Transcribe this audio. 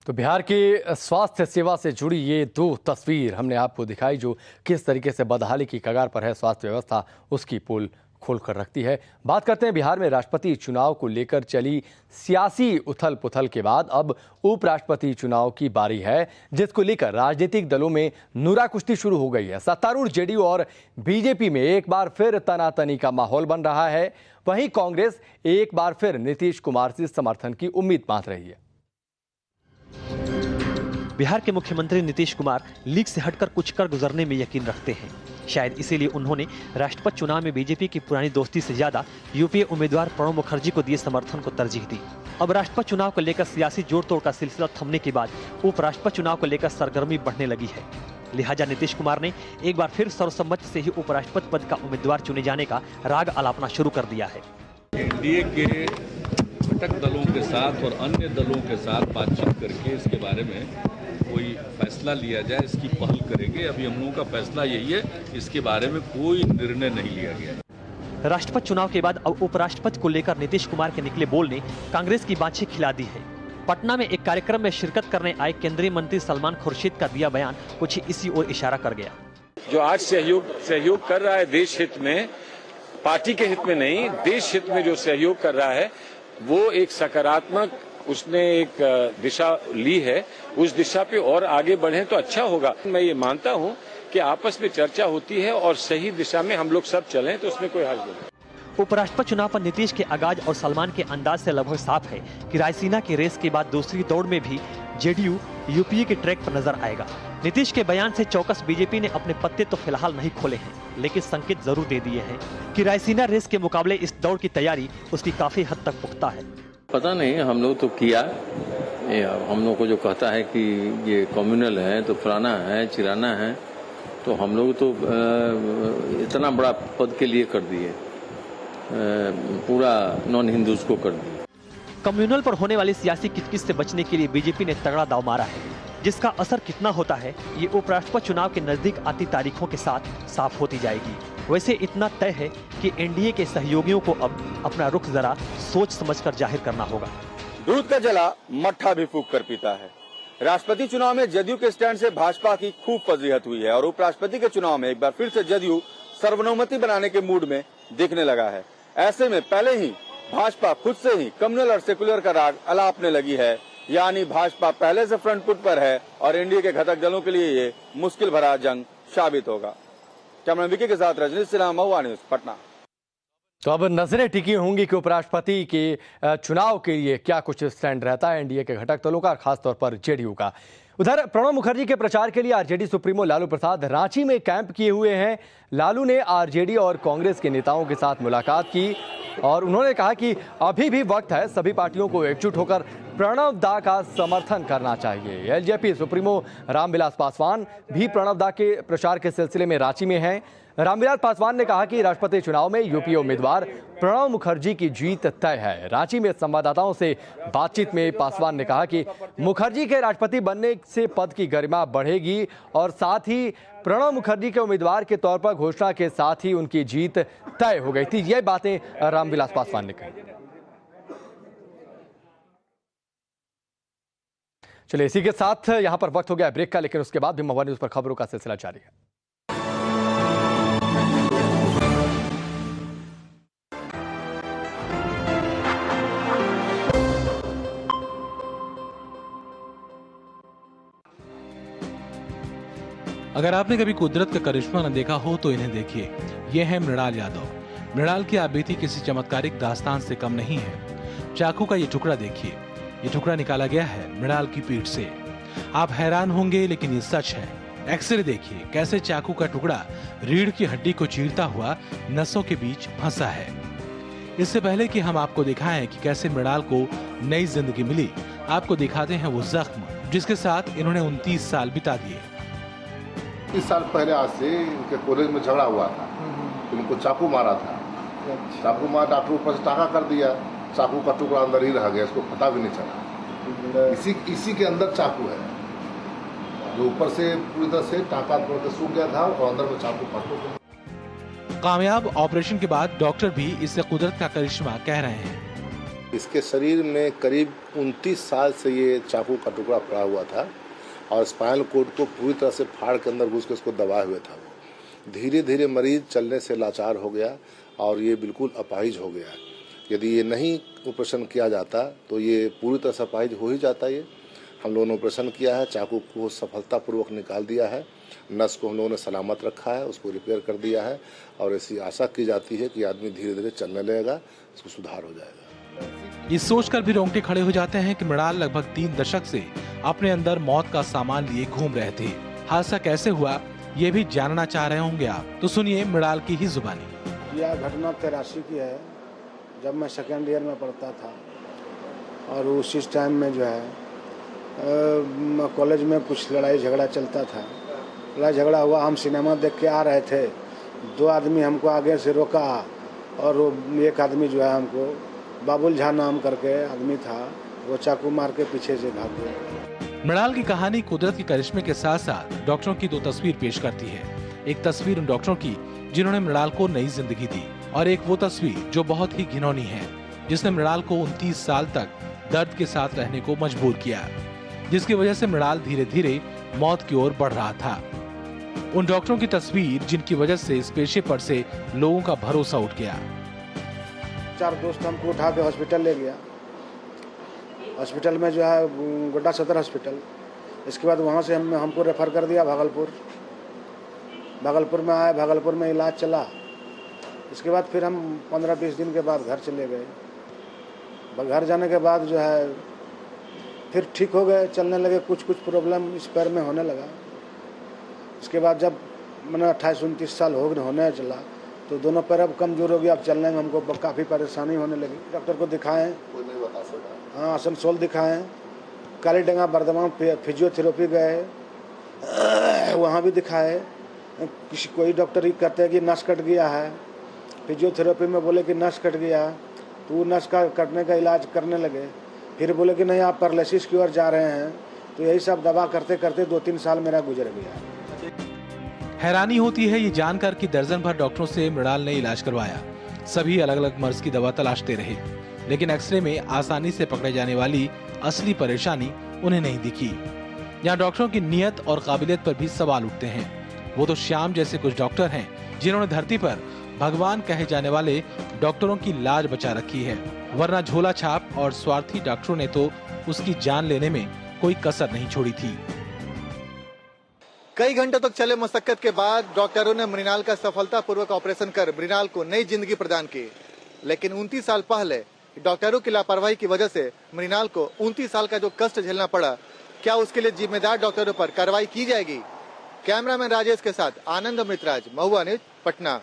तो बिहार की स्वास्थ्य सेवा से जुड़ी ये दो तस्वीर हमने आपको दिखाई जो किस तरीके से बदहाली की कगार पर है स्वास्थ्य व्यवस्था, उसकी पोल खोलकर रखती है। बात करते हैं बिहार में राष्ट्रपति चुनाव को लेकर चली सियासी उथल पुथल के बाद अब उपराष्ट्रपति चुनाव की बारी है, जिसको लेकर राजनीतिक दलों में नूरा कुश्ती शुरू हो गई है। सत्तारूढ़ जेडीयू और बीजेपी में एक बार फिर तनातनी का माहौल बन रहा है। वहीं कांग्रेस एक बार फिर नीतीश कुमार से समर्थन की उम्मीद बांध रही है। बिहार के मुख्यमंत्री नीतीश कुमार लीग से हटकर कुछ कर गुजरने में यकीन रखते हैं। शायद इसीलिए उन्होंने राष्ट्रपति चुनाव में बीजेपी की पुरानी दोस्ती से ज्यादा यूपीए उम्मीदवार प्रणब मुखर्जी को दिए समर्थन को तरजीह दी। अब राष्ट्रपति चुनाव को लेकर सियासी जोड़ तोड़ का सिलसिला थमने के बाद उपराष्ट्रपति चुनाव को लेकर सरगर्मी बढ़ने लगी है। लिहाजा नीतीश कुमार ने एक बार फिर सर्वसम्मति से ही उपराष्ट्रपति पद का उम्मीदवार चुने जाने का राग अलापना शुरू कर दिया है। एनडीए के घटक दलों के साथ और अन्य दलों के साथ बातचीत करके इसके बारे में कोई फैसला लिया जाए, इसकी पहल करेंगे। अभी हम लोगों का फैसला यही है, इसके बारे में कोई निर्णय नहीं लिया गया। राष्ट्रपति चुनाव के बाद अब उपराष्ट्रपति को लेकर नीतीश कुमार के निकले बोल ने कांग्रेस की बाछी खिला दी है। पटना में एक कार्यक्रम में शिरकत करने आए केंद्रीय मंत्री सलमान खुर्शीद का दिया बयान कुछ इसी ओर इशारा कर गया। जो आज सहयोग कर रहा है देश हित में, पार्टी के हित में नहीं, देश हित में जो सहयोग कर रहा है वो एक सकारात्मक उसने एक दिशा ली है। उस दिशा पे और आगे बढ़े तो अच्छा होगा। मैं ये मानता हूँ कि आपस में चर्चा होती है और सही दिशा में हम लोग सब चलें तो उसमें कोई हर्ज नहीं। उपराष्ट्रपति चुनाव पर नीतीश के आगाज और सलमान के अंदाज से लगभग साफ है कि रायसीना की रेस के बाद दूसरी दौड़ में भी जेडीयू यूपीए के ट्रैक पर नजर आएगा। नीतीश के बयान से चौकस बीजेपी ने अपने पत्ते तो फिलहाल नहीं खोले हैं, लेकिन संकेत जरूर दे दिए हैं कि रायसीना रेस के मुकाबले इस दौड़ की तैयारी उसकी काफी हद तक पुख्ता है। पता नहीं, हम लोग तो किया, हम लोग को जो कहता है कि ये कम्युनल है तो फलाना है चिराना है, तो हम लोग तो इतना बड़ा पद के लिए कर दिए, पूरा नॉन हिंदूज को कर दिए। कम्युनल पर होने वाली सियासी किचकिच से बचने के लिए बीजेपी ने तगड़ा दांव मारा है, जिसका असर कितना होता है ये उपराष्ट्रपति चुनाव के नजदीक आती तारीखों के साथ साफ होती जाएगी। वैसे इतना तय है कि एनडीए के सहयोगियों को अब अपना रुख जरा सोच समझकर जाहिर करना होगा। दूध का जला मट्ठा भी फूंक कर पीता है। राष्ट्रपति चुनाव में जदयू के स्टैंड से भाजपा की खूब फजीहत हुई है और उपराष्ट्रपति के चुनाव में एक बार फिर से जदयू सर्वसम्मति बनाने के मूड में दिखने लगा है। ऐसे में पहले ही भाजपा खुद से ही कम्युनल और सेकुलर का राग अलापने लगी है, यानी भाजपा पहले से फ्रंट फुट पर है और एनडीए के घटक दलों के लिए ये मुश्किल भरा जंग साबित होगा। कैमरामैन विकी के साथ रजनीश सिन्हा, महुआ न्यूज, पटना। तो अब नजरें टिकी होंगी कि उपराष्ट्रपति के चुनाव के लिए क्या कुछ स्टैंड रहता है एनडीए के घटक दलों का, खासतौर पर जेडीयू का। उधर प्रणब मुखर्जी के प्रचार के लिए आरजेडी सुप्रीमो लालू प्रसाद रांची में कैंप किए हुए हैं। लालू ने आरजेडी और कांग्रेस के नेताओं के साथ मुलाकात की और उन्होंने कहा कि अभी भी वक्त है, सभी पार्टियों को एकजुट होकर प्रणब दा का समर्थन करना चाहिए। एलजेपी सुप्रीमो रामविलास पासवान भी प्रणब दा के प्रचार के सिलसिले में रांची में हैं। रामविलास पासवान ने कहा कि राष्ट्रपति चुनाव में यूपीए उम्मीदवार प्रणब मुखर्जी की जीत तय है। रांची में संवाददाताओं से बातचीत में पासवान ने कहा कि मुखर्जी के राष्ट्रपति बनने से पद की गरिमा बढ़ेगी और साथ ही प्रणब मुखर्जी के उम्मीदवार के तौर पर घोषणा के साथ ही उनकी जीत तय हो गई थी। ये बातें रामविलास पासवान ने कही। चलिए, इसी के साथ यहां पर वक्त हो गया ब्रेक का, लेकिन उसके बाद भी महुआ न्यूज पर खबरों का सिलसिला जारी है। अगर आपने कभी कुदरत का करिश्मा न देखा हो तो इन्हें देखिए। ये है मृणाल यादव। मृणाल की आप बीती किसी चमत्कारिक दास्तान से कम नहीं है। चाकू का ये टुकड़ा देखिए, ये टुकड़ा निकाला गया है मृणाल की पीठ से। आप हैरान होंगे लेकिन ये सच है। एक्सरे देखिए, कैसे चाकू का टुकड़ा रीढ़ की हड्डी को चीरता हुआ नसों के बीच फंसा है। इससे पहले कि हम आपको दिखाएं कि कैसे मृणाल को नई जिंदगी मिली, आपको दिखाते हैं वो जख्म जिसके साथ इन्होंने 29 साल बिता दिए। 30 साल पहले आज से इनके कॉलेज में झगड़ा हुआ था, इनको चाकू मारा था। चाकू मार डॉक्टर ऊपर से टाँका कर दिया, चाकू का टुकड़ा अंदर ही रह गया, इसको पता भी नहीं चला। इसी के अंदर चाकू है जो ऊपर से पूरी तरह से टाँका सूख गया था और अंदर में चाकू फंस गया। कामयाब ऑपरेशन के बाद डॉक्टर भी इसे कुदरत का करिश्मा कह रहे हैं। इसके शरीर में करीब 29 साल से ये चाकू का टुकड़ा पड़ा हुआ था और स्पाइनल कोड को पूरी तरह से फाड़ के अंदर घुस के उसको दबाए हुए था। वो धीरे धीरे मरीज चलने से लाचार हो गया और ये बिल्कुल अपाहिज हो गया। यदि ये नहीं ऑपरेशन किया जाता तो ये पूरी तरह से अपाहिज हो ही जाता। ये हम लोगों ने ऑपरेशन किया है, चाकू को सफलतापूर्वक निकाल दिया है, नस को हम लोगों ने सलामत रखा है, उसको रिपेयर कर दिया है और ऐसी आशा की जाती है कि आदमी धीरे धीरे चलने लगेगा, इसको सुधार हो जाएगा। ये सोचकर भी रोंगटे खड़े हो जाते हैं कि मृणाल लगभग 3 दशक से अपने अंदर मौत का सामान लिए घूम रहे थे। हादसा कैसे हुआ ये भी जानना चाह रहे होंगे आप, तो सुनिए मृणाल की ही जुबानी। यह घटना 83 की है, जब मैं सेकेंड ईयर में पढ़ता था और उसी टाइम में जो है कॉलेज में कुछ लड़ाई झगड़ा चलता था। लड़ाई झगड़ा हुआ, हम सिनेमा देख के आ रहे थे, 2 आदमी हमको आगे से रोका और एक आदमी जो है हमको, बाबुल झा नाम करके आदमी था, वो चाकू मार के पीछे से भाग गया। मृणाल की कहानी कुदरत के करिश्मे के साथ साथ डॉक्टरों की 2 तस्वीर पेश करती है। एक तस्वीर उन डॉक्टरों की जिन्होंने मृणाल को नई जिंदगी दी और एक वो तस्वीर जो बहुत ही घिनौनी है, जिसने मृणाल को 29 साल तक दर्द के साथ रहने को मजबूर किया, जिसकी वजह से मृणाल धीरे धीरे मौत की ओर बढ़ रहा था। उन डॉक्टरों की तस्वीर जिनकी वजह से इस पेशे पर से लोगों का भरोसा उठ गया। 4 दोस्त हमको उठा के हॉस्पिटल ले गया। हॉस्पिटल में जो है गोड्डा सदर हॉस्पिटल, इसके बाद वहाँ से हमको रेफर कर दिया भागलपुर। भागलपुर में आए, भागलपुर में इलाज चला। इसके बाद फिर हम 15-20 दिन के बाद घर चले गए। घर जाने के बाद जो है फिर ठीक हो गए, चलने लगे। कुछ प्रॉब्लम इस पैर में होने लगा। इसके बाद जब मैंने 28-29 साल होने चला तो दोनों पैर अब कमजोर हो गया। अब चलने में हमको काफ़ी परेशानी होने लगी। डॉक्टर को दिखाएं, हाँ आसनसोल दिखाएं, कालीडंगा बर्धमान फिजियोथेरेपी गए, वहाँ भी दिखाए। कोई डॉक्टर ही कहते हैं कि नस कट गया है, फिजियोथेरेपी में बोले कि नस कट गया, तो वो नस का कटने का इलाज करने लगे। फिर बोले कि नहीं आप पैरालिसिस की ओर जा रहे हैं। तो यही सब दवा करते करते 2-3 साल मेरा गुजर गया। हैरानी होती है ये जानकर कि दर्जन भर डॉक्टरों से मृणाल ने इलाज करवाया। सभी अलग अलग मर्ज की दवा तलाशते रहे, लेकिन एक्सरे में आसानी से पकड़े जाने वाली असली परेशानी उन्हें नहीं दिखी। यहाँ डॉक्टरों की नियत और काबिलियत पर भी सवाल उठते हैं। वो तो श्याम जैसे कुछ डॉक्टर हैं जिन्होंने धरती पर भगवान कहे जाने वाले डॉक्टरों की लाज बचा रखी है, वरना झोला छाप और स्वार्थी डॉक्टरों ने तो उसकी जान लेने में कोई कसर नहीं छोड़ी थी। कई घंटों तक चले मशक्कत के बाद डॉक्टरों ने मृणाल का सफलतापूर्वक ऑपरेशन कर मृणाल को नई जिंदगी प्रदान की। लेकिन 29 साल पहले डॉक्टरों की लापरवाही की वजह से मृणाल को 29 साल का जो कष्ट झेलना पड़ा, क्या उसके लिए जिम्मेदार डॉक्टरों पर कार्रवाई की जाएगी? कैमरामैन राजेश के साथ आनंद अमृतराज, महुआ न्यूज, पटना।